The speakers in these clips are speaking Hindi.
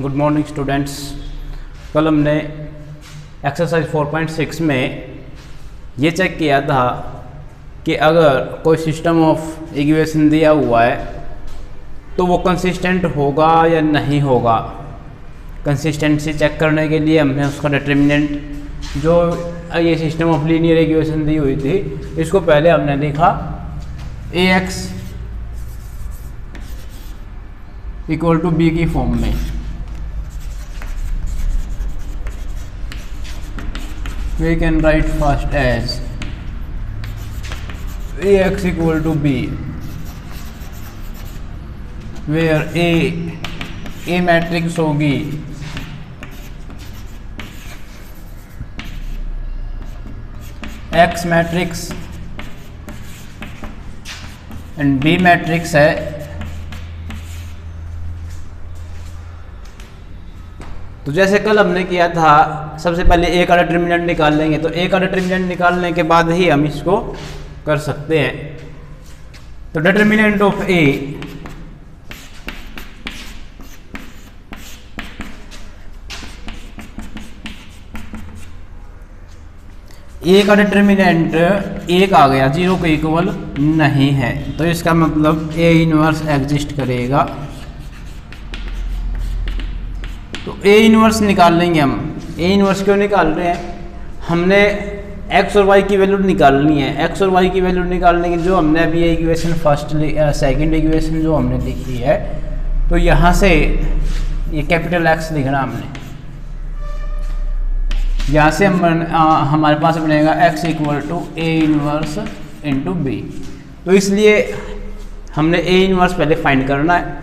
Good morning students. कल हमने एक्सरसाइज 4.6 में ये चेक किया था कि अगर कोई सिस्टम ऑफ इक्वेशन दिया हुआ है तो वो कंसिस्टेंट होगा या नहीं होगा। कंसिस्टेंसी चेक करने के लिए हमने उसका डिटर्मिनेंट, जो ये सिस्टम ऑफ लीनियर इक्वेशन दी हुई थी, इसको पहले हमने लिखा ax इक्वल टू बी की फॉर्म में। We can write first as ax equal to b, where a matrix होगी x matrix and b matrix है तो जैसे कल हमने किया था, सबसे पहले ए का डिटर्मिनेंट निकाल लेंगे। तो ए का डिटर्मिनेंट निकालने के बाद ही हम इसको कर सकते हैं। तो डिटर्मिनेंट ऑफ ए का डिटर्मिनेंट 1 आ गया, 0 के इक्वल नहीं है, तो इसका मतलब ए इनवर्स एग्जिस्ट करेगा। तो ए इनवर्स निकाल लेंगे हम। ए इनवर्स क्यों निकाल रहे हैं? हमने एक्स और वाई की वैल्यू निकालनी है। एक्स और वाई की वैल्यू निकालने की जो हमने अभी इक्वेशन सेकंड इक्वेशन जो हमने लिखी है, तो यहाँ से ये कैपिटल एक्स लिखना हमने, यहाँ से हमारे पास बनेगा x equal to A inverse into B. तो इसलिए हमने ए इनवर्स पहले फाइंड करना है।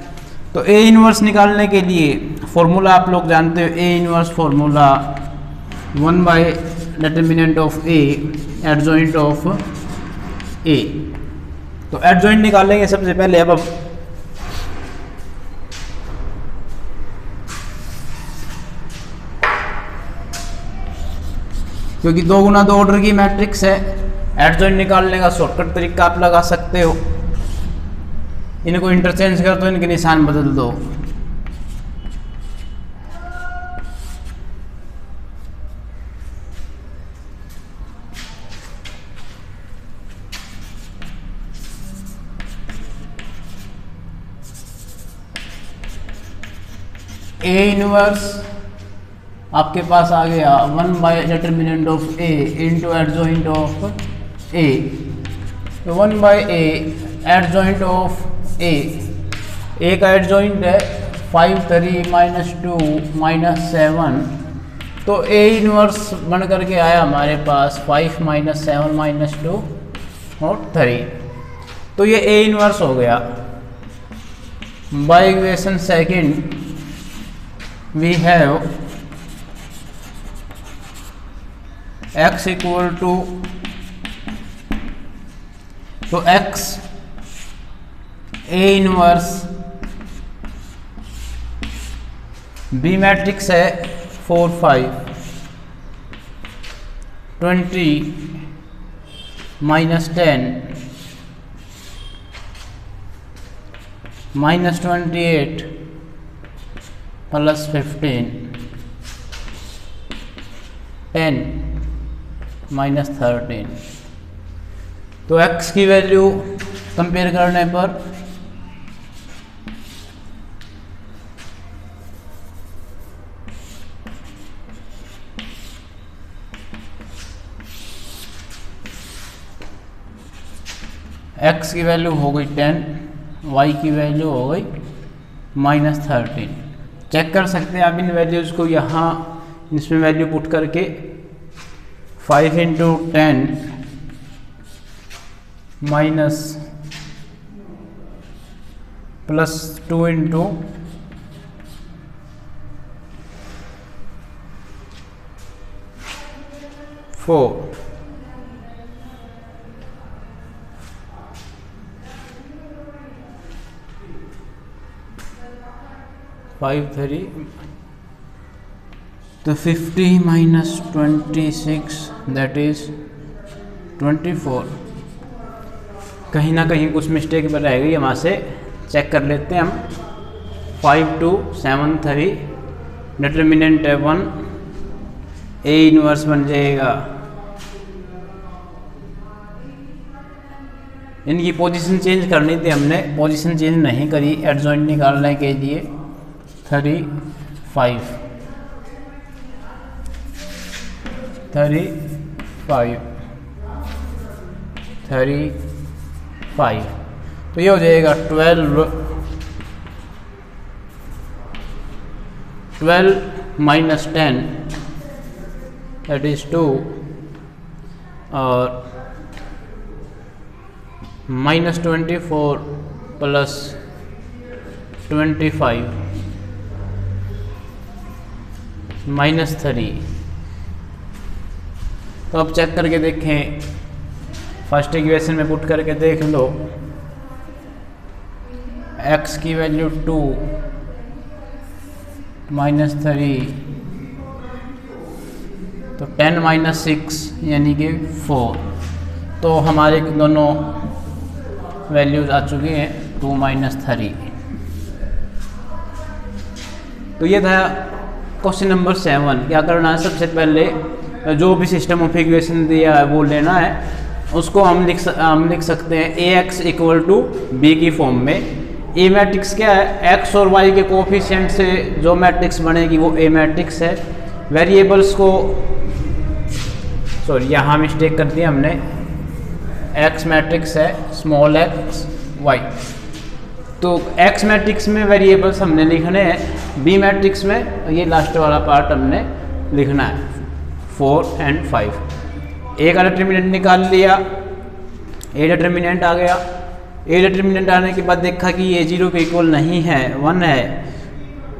तो ए इनवर्स निकालने के लिए फॉर्मूला आप लोग जानते हो, A inverse formula 1 by determinant of A adjoint of A. तो एडजॉइंट निकालेंगे सबसे पहले। अब क्योंकि 2 गुना 2 ऑर्डर की मैट्रिक्स है, एडजॉइंट निकालने का शॉर्टकट तरीका आप लगा सकते हो। इनको इंटरचेंज कर दो, इनके निशान बदल दो। ए इनवर्स आपके पास आ गया 1 by determinant of A into adjoint of A. तो 1 by A adjoint of A का एडजॉइंट है 5 3 -2 -7। तो ए इनवर्स बन करके आया हमारे पास 5 -7 -2 और 3। तो ये ए इनवर्स हो गया। By equation second we have x equal to, तो x A inverse B matrix है 4 5 20 -10 -28 +15 10 -13। तो x की वैल्यू कंपेयर करने पर x की वैल्यू हो गई 10, y की वैल्यू हो गई -13। चेक कर सकते हैं आप इन वैल्यूज़ को, यहाँ इसमें वैल्यू पुट करके 5 × 10 +2 × 4 5 3, तो 50 - 26 दैट इज 24। कहीं ना कहीं कुछ मिस्टेक रह गई, वहाँ से चेक कर लेते हैं हम। 5 2 7 3 डिटर्मिनेंट है 1, ए इनवर्स बन जाएगा। इनकी पोजीशन चेंज करनी थी, हमने पोजीशन चेंज नहीं करी एडजॉइंट निकालने के लिए। 35 तो ये हो जाएगा 12 माइनस 10 दैट इज 2 और -24 प्लस 25 -3। तो अब चेक करके देखें, फर्स्ट इक्वेशन में पुट करके देख लो। x की वैल्यू 2 -3 तो 10 - 6 यानी कि 4। तो हमारे दोनों वैल्यूज आ चुकी हैं 2 - 3। तो ये था क्वेश्चन नंबर 7। क्या करना है, सबसे पहले जो भी सिस्टम ऑफ इक्वेशन दिया है वो लेना है। उसको हम लिख सकते हैं ax = b की फॉर्म में। ए मैट्रिक्स क्या है, x और y के कोफिशिएंट से जो मैट्रिक्स बनेगी वो ए मैट्रिक्स है। वेरिएबल्स को सॉरी यहाँ मिस्टेक कर दी हमने, x मैट्रिक्स है स्मॉल x y। तो x मैट्रिक्स में वेरिएबल्स हमने लिखने हैं, b मैट्रिक्स में ये लास्ट वाला पार्ट हमने लिखना है 4 और 5। ए का डिटर्मिनेंट निकाल लिया, ए डिटर्मिनेंट आ गया। ए डिटर्मिनेंट आने के बाद देखा कि ये 0 के इक्वल नहीं है, 1 है।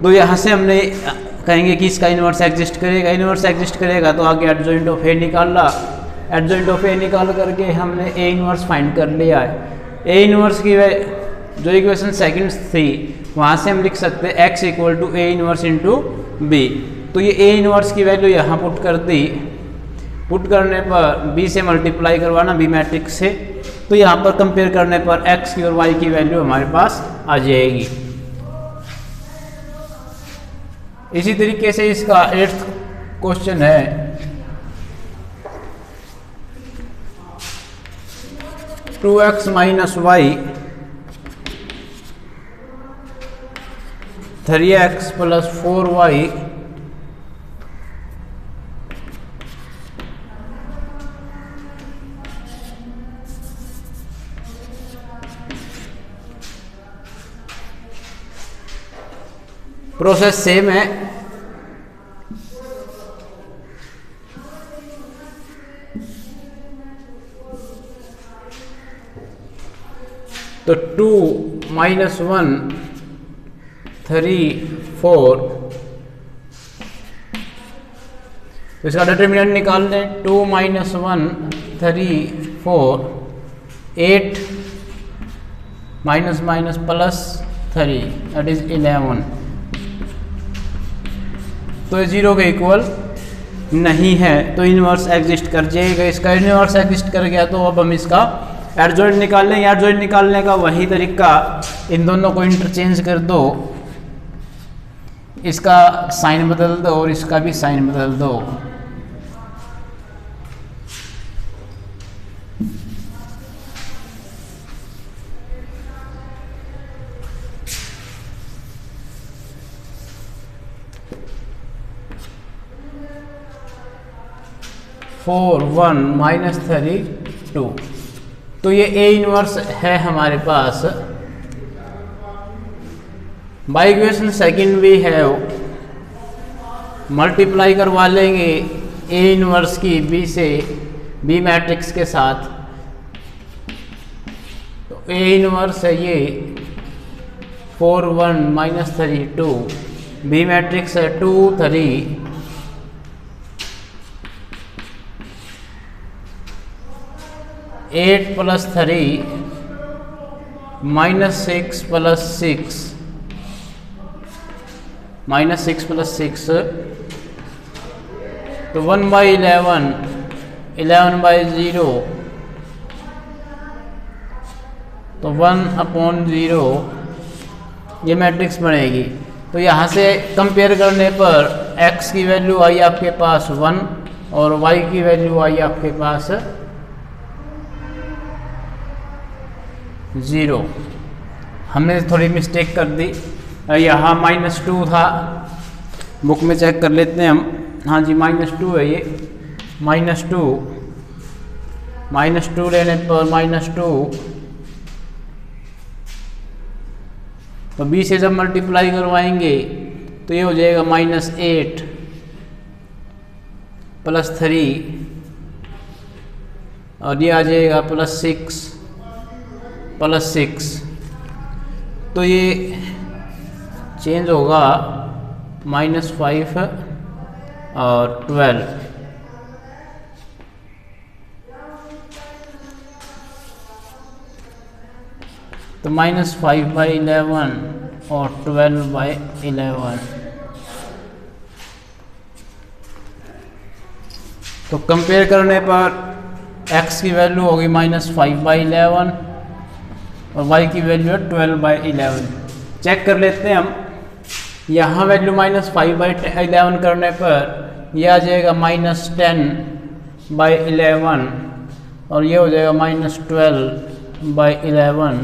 तो यहाँ से हमने कहेंगे कि इसका इन्वर्स एग्जिस्ट करेगा। इन्वर्स एग्जिस्ट करेगा तो आगे एडजॉइंट ऑफ ए निकाला। एडजॉइंट ऑफ ए निकाल करके हमने ए इन्वर्स फाइंड कर लिया है। ए इन्वर्स की जो इक्वेशन सेकंड थी वहाँ से हम लिख सकते हैं x = a inverse into B. तो ये ए इन्वर्स की वैल्यू यहाँ पुट कर दी। पुट करने पर b से मल्टीप्लाई करवाना b मैट्रिक्स से, तो यहाँ पर कंपेयर करने पर x की और y की वैल्यू हमारे पास आ जाएगी। इसी तरीके से इसका 8th क्वेश्चन है 2x - y 3x + 4y process same है। तो 2 - 1 3 4 तो इसका डिटर्मिनेंट निकाल लें। 2 - 1 3 4 8 -+ 3 दैट इज 11। तो ये 0 के इक्वल नहीं है, तो इन्वर्स एग्जिस्ट कर जाएगा। इसका इन्वर्स एग्जिस्ट कर गया तो अब हम इसका एडजॉइंट निकाल लेंगे। एडजॉइंट निकालने का वही तरीका, इन दोनों को इंटरचेंज कर दो, इसका साइन बदल दो और इसका भी साइन बदल दो। फोर 1 -3 2। तो ये ए इनवर्स है हमारे पास। बाई इक्वेशन सेकंड भी है, मल्टीप्लाई करवा लेंगे ए इनवर्स की बी से, बी मैट्रिक्स के साथ। तो ए इनवर्स है ये 4 1 -3 2, बी मैट्रिक्स है 2 3 8 + 3 -6 + 6 -6 + 6 तो 1/11 11/0 तो 1/0 ये मैट्रिक्स बनेगी। तो यहाँ से कंपेयर करने पर x की वैल्यू आई आपके पास 1 और y की वैल्यू आई आपके पास 0। हमने थोड़ी मिस्टेक कर दी, यहाँ -2 था, बुक में चेक कर लेते हैं हम। हाँ जी -2 है ये, -2 लेने पर -2 तो b से जब मल्टीप्लाई करवाएंगे तो ये हो जाएगा -8 +3 और ये आ जाएगा +6 तो ये चेंज होगा -5 और 12। तो -5/11 और 12/11। तो कंपेयर करने पर x की वैल्यू होगी -5/11 और y की वैल्यू है 12/11। चेक कर लेते हैं हम। यहाँ वैल्यू -5/11 करने पर यह आ जाएगा -10/11 और ये हो जाएगा -12/11।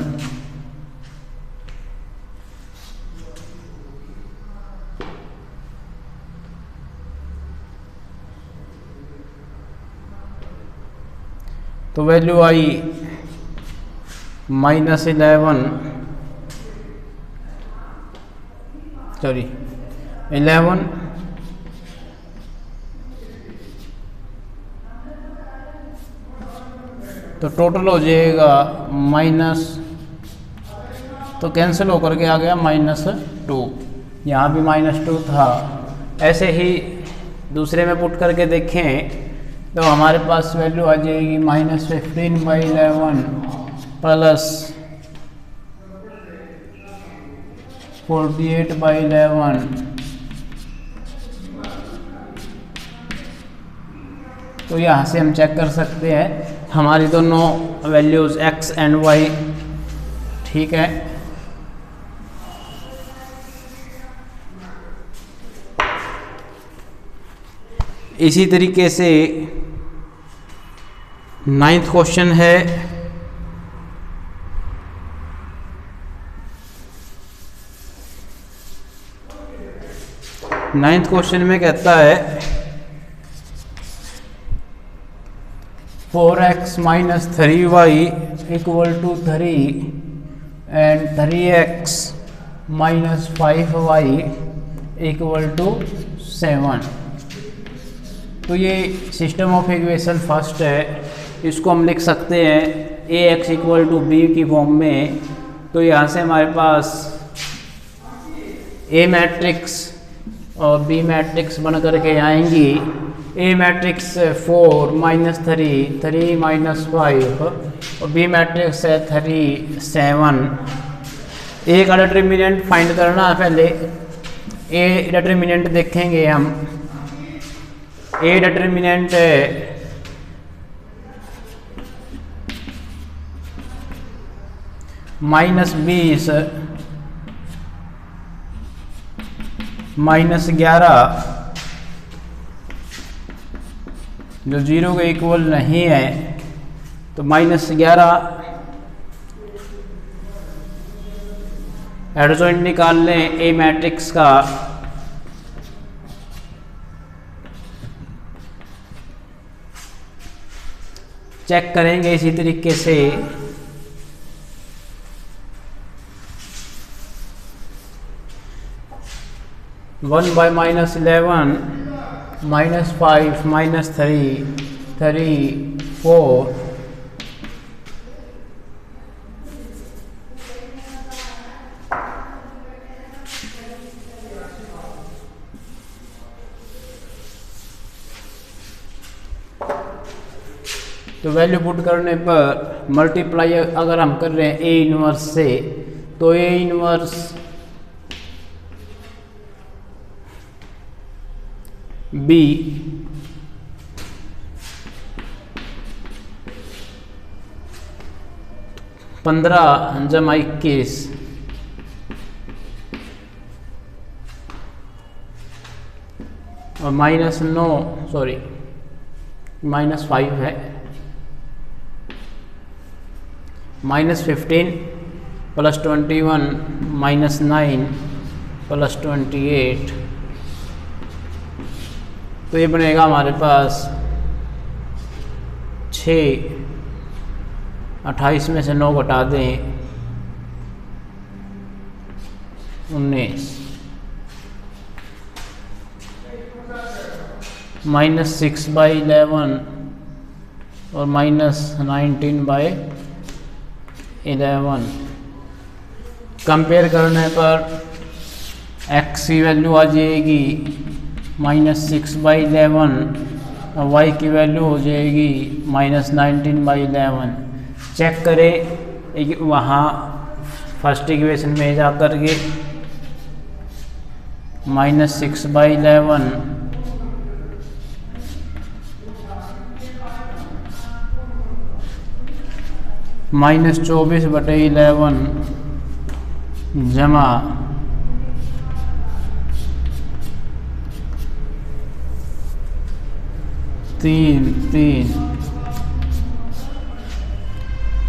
तो वैल्यू आई -11 तो टोटल हो जाएगा तो कैंसिल होकर के आ गया -2। यहाँ भी -2 था। ऐसे ही दूसरे में पुट करके देखें तो हमारे पास वैल्यू आ जाएगी -15/11 प्लस 48/11। तो यहाँ से हम चेक कर सकते हैं हमारी दोनों वैल्यूज़ x एंड y ठीक है। इसी तरीके से 9th क्वेश्चन है। 9th क्वेश्चन में कहता है 4x - 3y = 3 and 3x - 5y = 7। तो ये सिस्टम ऑफ इक्वेशन फर्स्ट है। इसको हम लिख सकते हैं ax = b की फॉर्म में। तो यहाँ से हमारे पास a मैट्रिक्स और b मैट्रिक्स बन करके आएंगी। a मैट्रिक्स 4 - 3 3 - 5 और b मैट्रिक्स है 3 7। a का डिटर्मिनेंट फाइंड करना है। पहले a डिटर्मिनेंट देखेंगे हम। a डिटर्मिनेंट है -20 -11 जो 0 के इक्वल नहीं है। तो -11 एडजॉइंट निकाल लें ए मैट्रिक्स का। चेक करेंगे इसी तरीके से। -1 by -11 -5 -3 3 4 तो वैल्यू पुट करने पर मल्टीप्लाई अगर हम कर रहे हैं ए इनवर्स से तो ए इनवर्स बी पंद्रह जमा 21 और -5 है, -15 + 21 -9 + 28, तो ये बनेगा हमारे पास 6। 28 में से 9 घटा दें, 19, -6/11 और -19/11। कंपेयर करने पर x की वैल्यू आ जाएगी -6/11 और y की वैल्यू हो जाएगी -19/11। चेक करें वहाँ फर्स्ट इक्वेशन में जा कर के -6/11 -24/11 जमा 3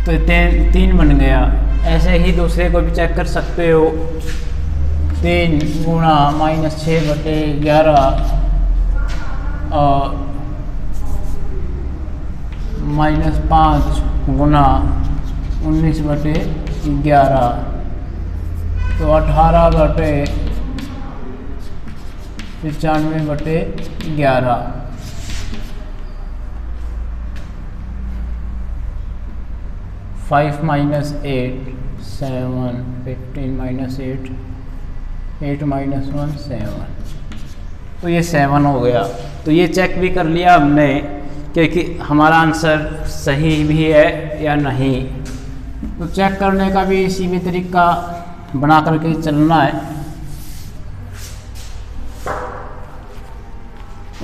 तो 3 बन गया। ऐसे ही दूसरे को भी चेक कर सकते हो। 3 गुणा -6/11 और -5 गुना 19/11 तो 18/95/11। 5 - 8 7 15 - 8 8 - 1 7, तो ये 7 हो गया। तो ये चेक भी कर लिया हमने कि हमारा आंसर सही भी है या नहीं। तो चेक करने का भी इसी भी तरीका बना करके चलना है।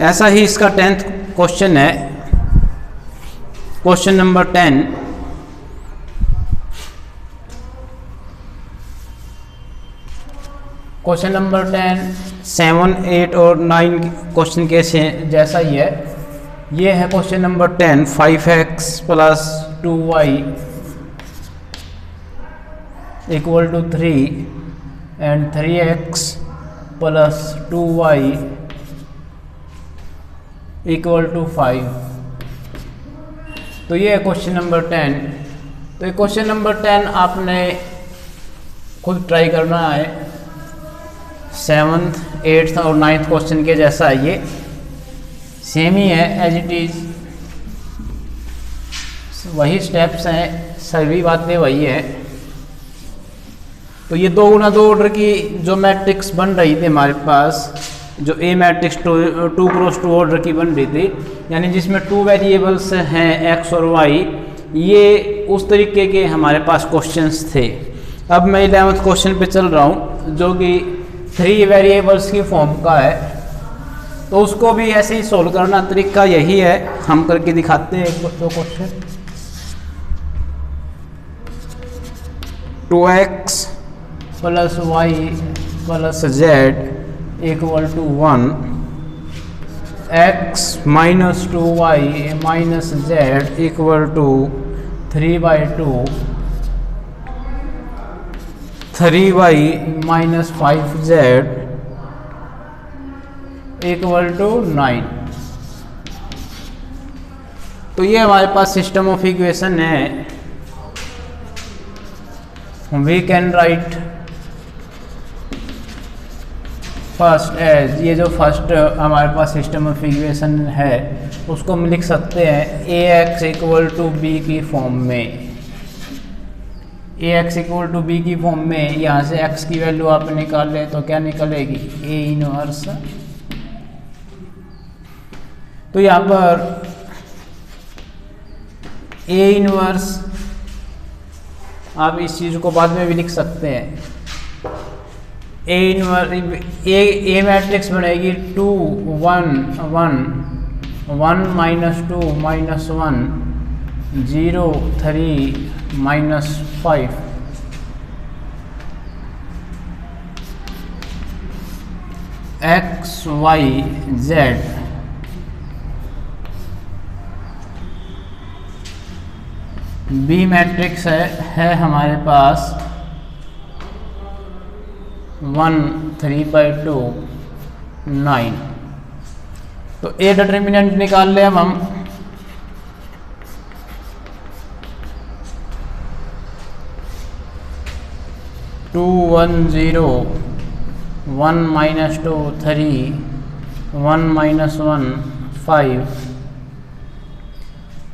ऐसा ही इसका 10th क्वेश्चन है, क्वेश्चन नंबर 10। क्वेश्चन नंबर 10 7, 8 और 9 क्वेश्चन के जैसा ही है। ये है question number 10। 5x + 2y = 3 and 3x + 2y = 5। तो ये है क्वेश्चन नंबर 10। तो ये क्वेश्चन नंबर 10 आपने खुद ट्राई करना है। 7th, 8th और 9th क्वेश्चन के जैसा है, ये सेम ही है, एज इट इज़ वही स्टेप्स हैं, सभी बातें वही है। तो ये 2 गुना 2 ऑर्डर की जो मैट्रिक्स बन रही थी हमारे पास, जो ए मैट्रिक्स 2 क्रॉस 2 ऑर्डर की बन रही थी, यानी जिसमें 2 वेरिएबल्स हैं x और y, ये उस तरीके के हमारे पास क्वेश्चंस थे। अब मैं 11th क्वेश्चन पे चल रहा हूँ जो कि 3 वेरिएबल्स की फॉर्म का है। तो उसको भी ऐसे ही सोल्व करना, तरीका यही है। हम करके दिखाते हैं एक दो question. 2x + y + z = 1, x - 2y - z = 3/2, 3y - 5z = 9। तो ये हमारे पास सिस्टम ऑफ इक्वेशन है। We can write first as, ये जो फर्स्ट हमारे पास सिस्टम ऑफ इक्वेशन है उसको हम लिख सकते हैं ax = b की फॉर्म में। ax = b की फॉर्म में यहाँ से x की वैल्यू आप निकाल लें तो क्या निकलेगी, a इनवर्स। तो यहाँ पर a इनवर्स, आप इस चीज़ को बाद में भी लिख सकते हैं। ए मैट्रिक्स बनेगी 2 1 1 1 - 2 - 1 0 3 -5। X y z B matrix है हमारे पास 1 3/2 9। तो ए डिटर्मिनेंट निकाल ले अब हम। टू 1 0 1 -2 3 1 -1 5।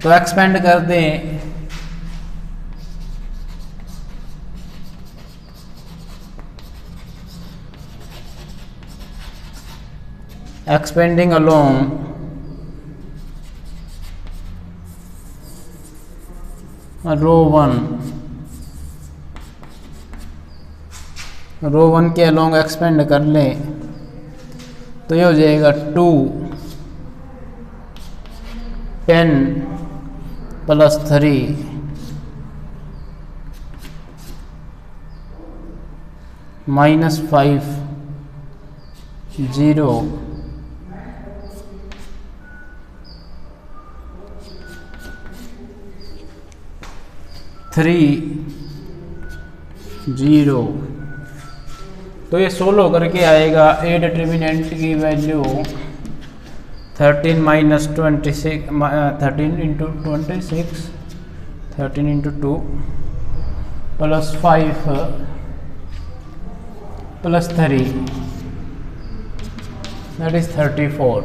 तो एक्सपेंड कर दें। Expanding along रो 1 के अलोंग एक्सपेंड कर लें तो ये हो जाएगा 2 10 + 3 -5 0 3 0। तो ये सोल्व करके आएगा ए डिटर्मिनेंट की value 13 - 26 13 × 26 13 × 2 +5 + 3 that is 34।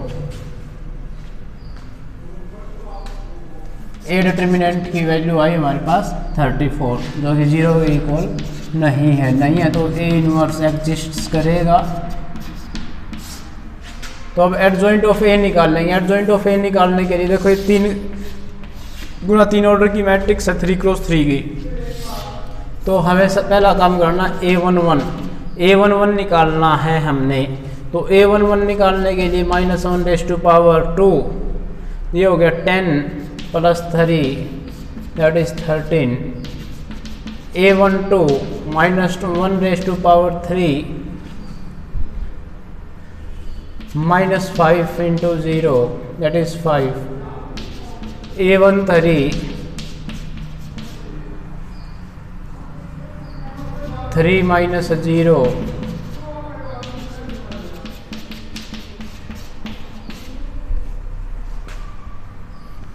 A determinant की वैल्यू आई हमारे पास 34 जो कि 0 के इक्वल नहीं है तो ए इनवर्स एग्जिस्ट करेगा। तो अब एडजॉइंट ऑफ ए निकाल लेंगे। एडजॉइंट ऑफ ए निकालने के लिए देखो ये 3 × 3 ऑर्डर की मैट्रिक्स है 3 × 3 की। तो हमें पहला काम करना A11 निकालना है हमने। तो A11 निकालने के लिए -1⁻², ये हो गया 10 + 3 that is 13। A12 -1⁻³ -5 × 0 that is 5। A13 3 - 0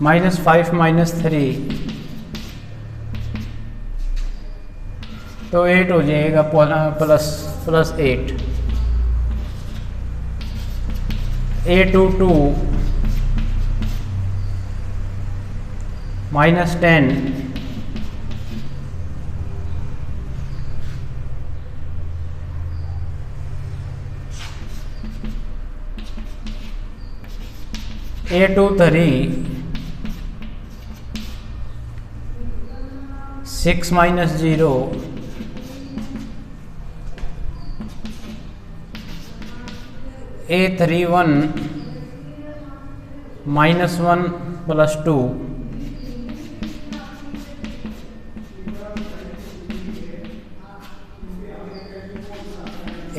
-5 - 3 तो 8 हो जाएगा +8। A22 -10 A23 6 - 0 A31 -1 + 2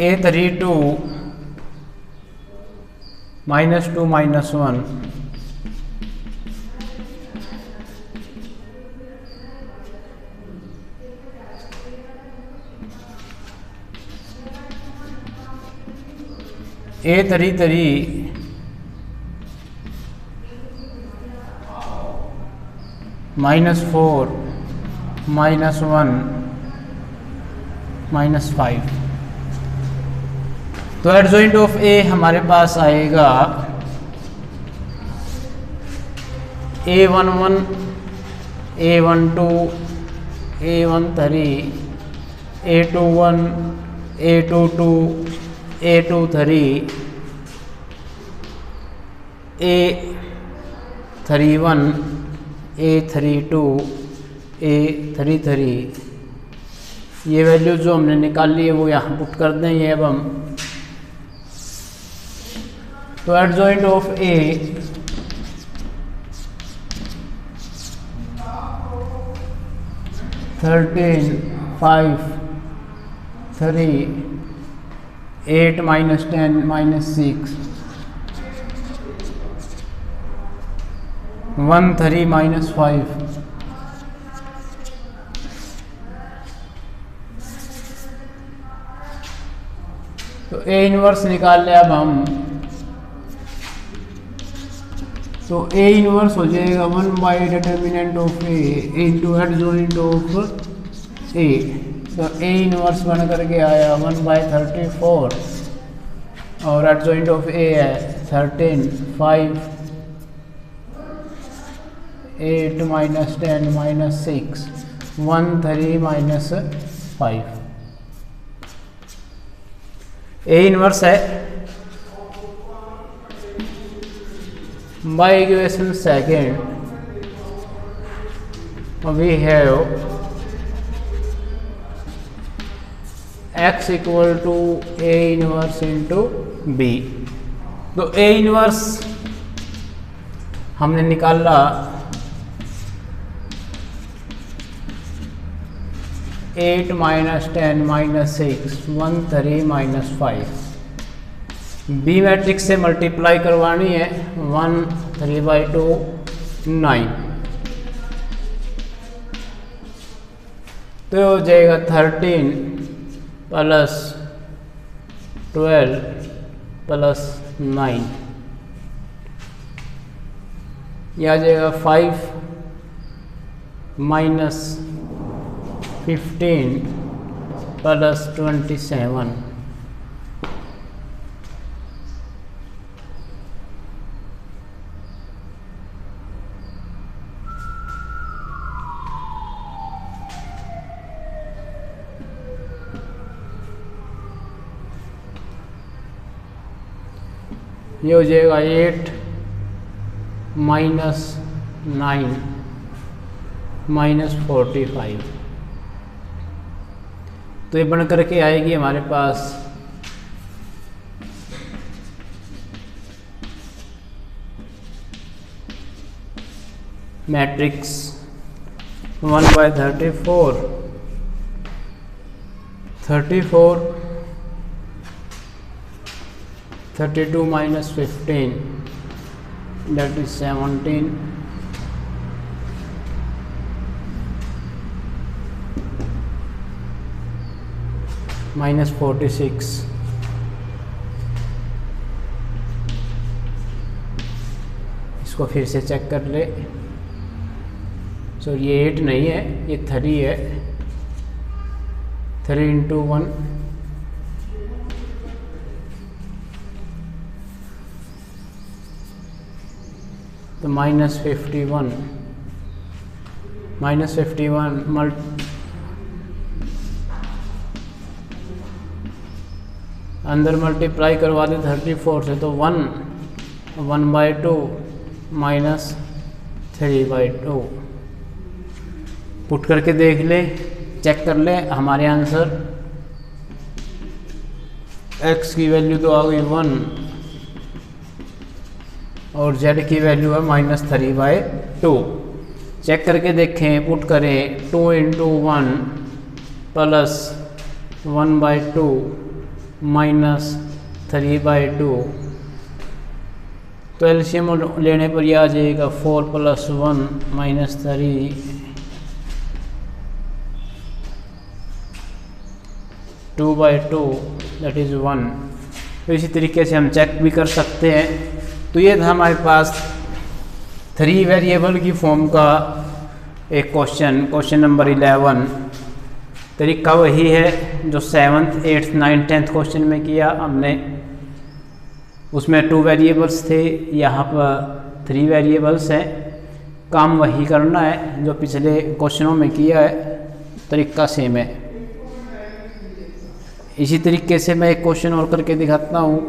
A32 -2 -1 A33 -4 -1 -5। तो एडजॉइंट ऑफ ए हमारे पास आएगा A11 A12 A13 A21 A22 A23 A31 A32 A33। ये वैल्यू जो हमने निकाली है वो यहाँ पुट कर देंगे अब हम। तो adjoint of A (13 5 3 8 minus 10 minus 6, 1 3 minus 5, तो ए इनवर्स निकाल लिया अब हम, तो ए इनवर्स हो जाएगा 1 by determinant of A into adjoint of A. तो ए इनवर्स बन करके आया 1 बाई 34 और एडजॉइंट ऑफ ए है 13, 5, 8 minus 10 minus 6, 1 3 minus 5। A inverse है। By equation second we have x equal to A inverse into B. तो ए इनवर्स हमने निकाला 8 minus 10 minus 6, 1 3 minus 5। B matrix से मल्टीप्लाई करवानी है 1 3/2 9, तो हो जाएगा 13 प्लस 12 प्लस 9, यह आ जाएगा 5 माइनस 15 प्लस 27, ये हो जाएगा 8 माइनस 9 माइनस 45। तो ये बन करके आएगी हमारे पास matrix 1 by 34, 34, 32 minus 15, that is 17, minus 46, इसको फिर से चेक कर ले। सो ये 8 नहीं है, ये 3 है, 3 इंटू 1, तो माइनस 51, माइनस 51 अंदर मल्टीप्लाई करवा दे 34 से, तो 1/2 माइनस 3/2। पुट करके देख ले, चेक कर ले, हमारे आंसर x की वैल्यू तो आ गई 1 और z की वैल्यू है -3/2। चेक करके देखें, पुट करें 2 इंटू 1 प्लस 1/2 माइनस 3/2, तो एलसीएम लेने पर यह आ जाएगा 4 + 1 -3, 2/2 दैट इज़ 1। तो इसी तरीके से हम चेक भी कर सकते हैं। तो ये था हमारे पास 3 वेरिएबल की फॉर्म का एक क्वेश्चन नंबर 11। तरीका वही है जो 7th 8th 9th 10th question में किया हमने, उसमें 2 वेरिएबल्स थे, यहाँ पर 3 वेरिएबल्स हैं। काम वही करना है जो पिछले क्वेश्चनों में किया है, तरीका सेम है। इसी तरीके से मैं एक क्वेश्चन और करके दिखाता हूँ।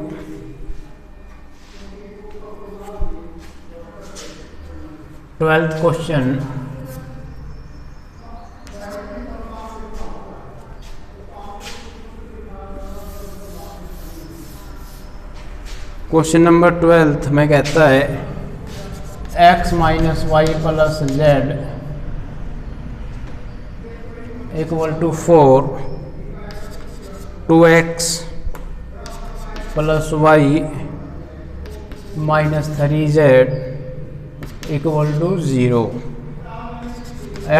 ट्वेल्थ क्वेश्चन, क्वेश्चन नंबर 12 में कहता है x - y + z = 4, 2x plus y minus 3z equal to 0,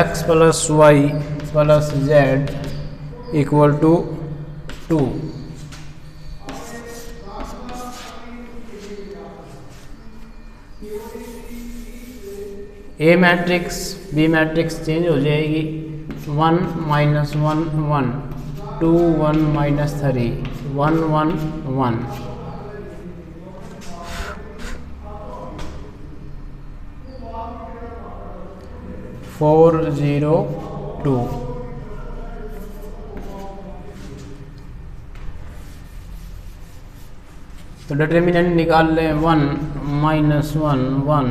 x plus y plus z equal to 2। A matrix B matrix change हो जाएगी, 1 माइनस 1 1, 2 1 माइनस 3 1 1 1, 4 0 2। तो डिटर्मिनेंट निकाल लें, 1 माइनस 1 1,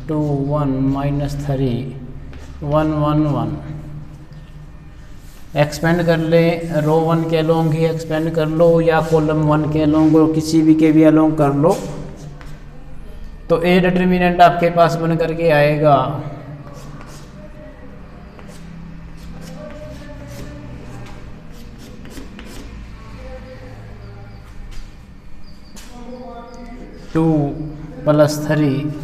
2 1 माइनस 3 1 1 1। एक्सपेंड कर ले, रो 1 के अलोंग ही एक्सपेंड कर लो या कॉलम 1 के अलोंग, किसी भी के भी अलोंग कर लो। तो ए डिटर्मिनेंट आपके पास बन करके आएगा 2 plus 3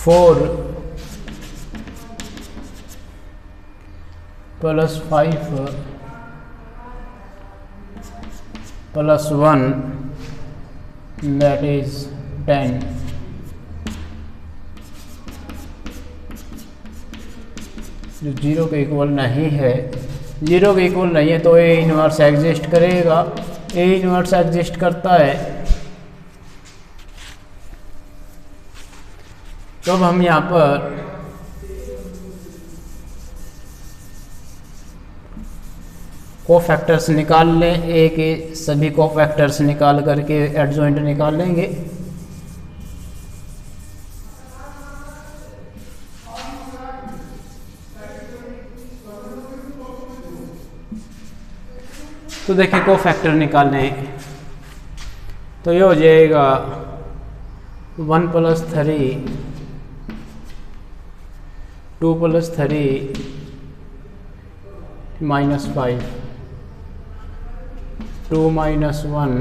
4 plus 5 plus 1 that is 10। जो 0 के इक्वल नहीं है, 0 के इक्वल नहीं है तो ए इनवर्स एग्जिस्ट करेगा। ए इनवर्स एग्जिस्ट करता है तो अब हम यहाँ पर कोफैक्टर्स निकाल लें। ए के सभी कोफैक्टर्स निकाल करके एडजॉइंट निकाल लेंगे। तो देखिए कोफैक्टर निकालें तो ये हो जाएगा 1 plus 3, 2 plus 3 minus 5, 2 minus 1,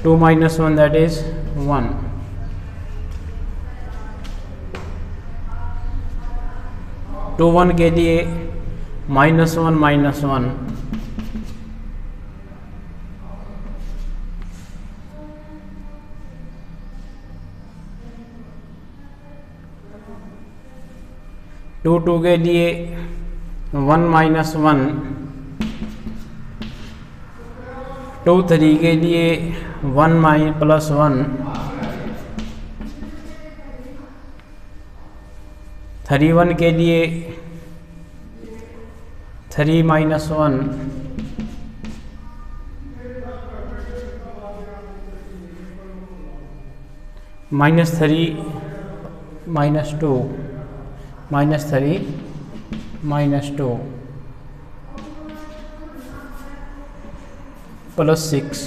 2 minus 1 that is 1, 2 1 के लिए माइनस 1 माइनस 1, टू 2 के लिए 1 माइनस 1, 2 3 के लिए 1 प्लस 1, 3 1 के लिए 3 minus 1, minus 3 minus 2, minus 3 minus 2 plus 6,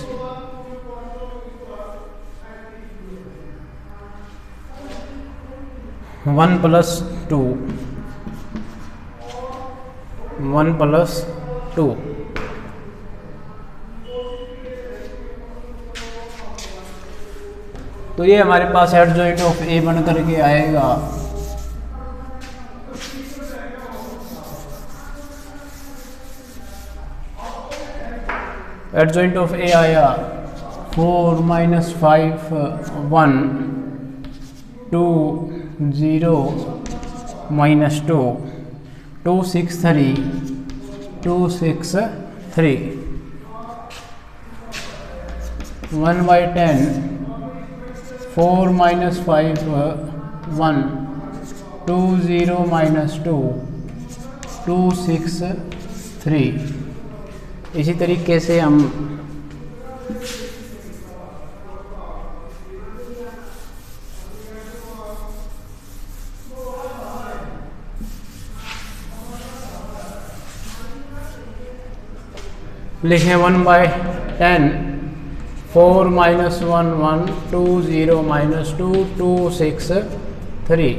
1 plus 2, 1 plus 2। तो ये हमारे पास एडजॉइंट ऑफ ए बन करके आएगा। एडजॉइंट ऑफ ए आया 4 minus 5 1, 2 0 minus 2, 2 6 3, 2 6 3, 1 by 10, 4 minus 5 1, 2 0 minus 2, 2 6 3। इसी तरीके से हम लिखें 1/10, 4 - 1 1 2 0 - 2 2 6 3।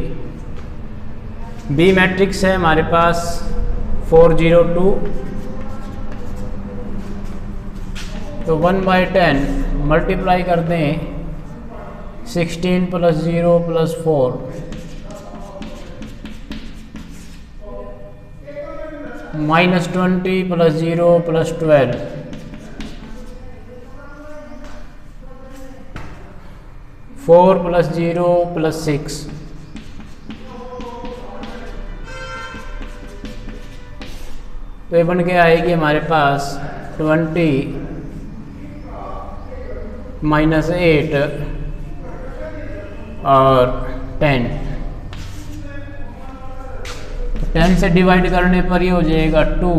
बी मैट्रिक्स है हमारे पास 4 0 2, तो 1/10 मल्टीप्लाई कर दें 16 + 0 + 4 -20 + 0 + 12 4 + 0 + 6 तो ये बन के आएगी हमारे पास 20 -8 और 10। 10 से डिवाइड करने पर ये हो जाएगा 2,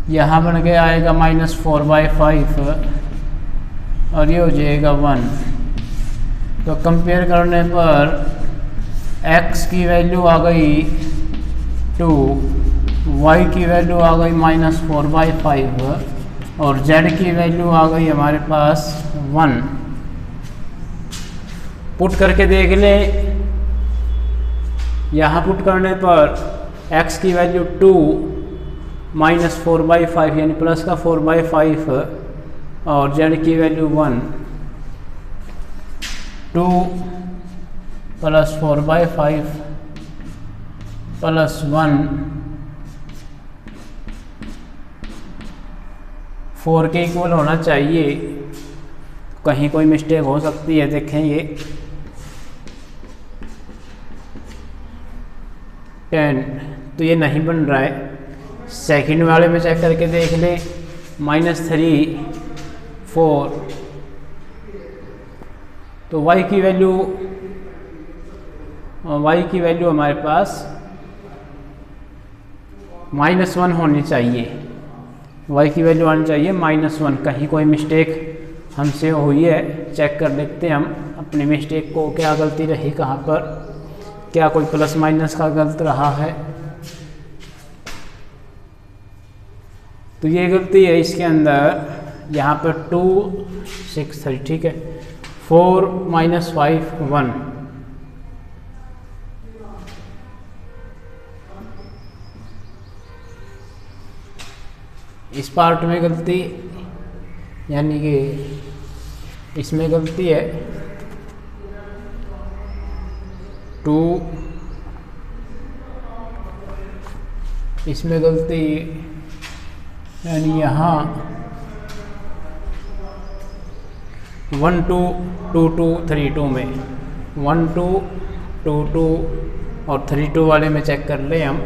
यहाँ बन के आएगा -4/5 और ये हो जाएगा 1। तो कंपेयर करने पर x की वैल्यू आ गई 2, y की वैल्यू आ गई -4/5 और z की वैल्यू आ गई हमारे पास 1। पुट करके देख लें, यहाँ पुट करने पर x की वैल्यू 2 -4/5 यानी प्लस का 4/5 और z की वैल्यू 1। 2 + 4/5 + 1 4 के इक्वल होना चाहिए, कहीं कोई मिस्टेक हो सकती है। देखें ये 10, तो ये नहीं बन रहा है। सेकंड वाले में चेक करके देख लें, -3 4, तो y की वैल्यू हमारे पास -1 होनी चाहिए, y की वैल्यू आनी चाहिए -1। कहीं कोई मिस्टेक हमसे हुई है, चेक कर लेते हैं हम अपनी मिस्टेक को, क्या गलती रही कहाँ पर, क्या कोई प्लस माइनस का गलत रहा है। तो ये गलती है इसके अंदर, यहाँ पर 2 6 3, ठीक है। 4 - 5 1, इस पार्ट में गलती, यानी कि इसमें गलती है 2, इसमें गलती यानी यहाँ 1 2 2 2 3 2 में 1 2 2 2 और 3 2 वाले में चेक कर लें हम।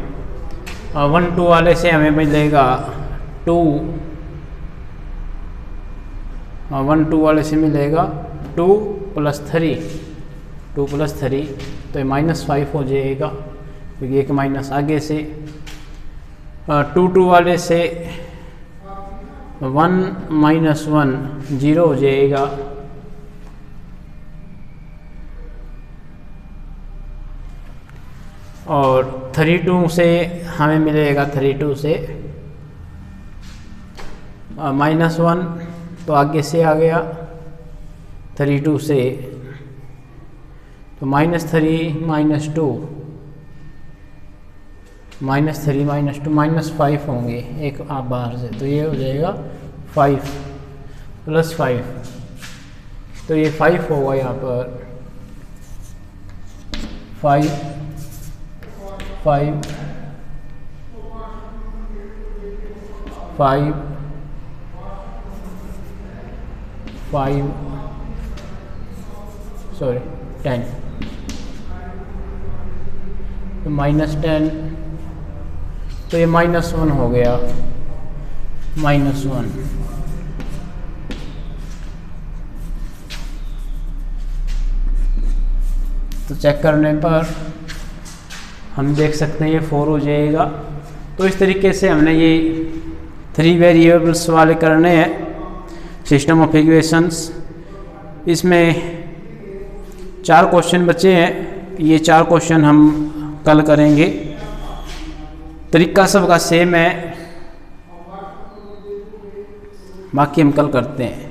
1 2 वाले से हमें मिलेगा 2, 1 2 वाले से मिलेगा 2 + 3, 2 + 3, तो ये -5 हो जाएगा क्योंकि एक माइनस आगे से। 2 2 वाले से 1 - 1 0 हो जाएगा, और 3 2 से हमें मिलेगा 3 2 से -1, तो आगे से आ गया 3 2 से, तो -3 - 2 -3 - 2 -5 होंगे एक आप बाहर से, तो ये हो जाएगा 5 + 5, तो ये 5 होगा यहाँ पर 5 5 5 5 सॉरी 10, तो -10, तो ये -1 हो गया, -1। तो चेक करने पर हम देख सकते हैं ये 4 हो जाएगा। तो इस तरीके से हमने ये 3 वेरिएबल्स वाले करने हैं सिस्टम ऑफ इक्वेशंस। इसमें 4 क्वेश्चन बचे हैं, ये 4 क्वेश्चन हम कल करेंगे। तरीका सबका सेम है, बाकी हम कल करते हैं।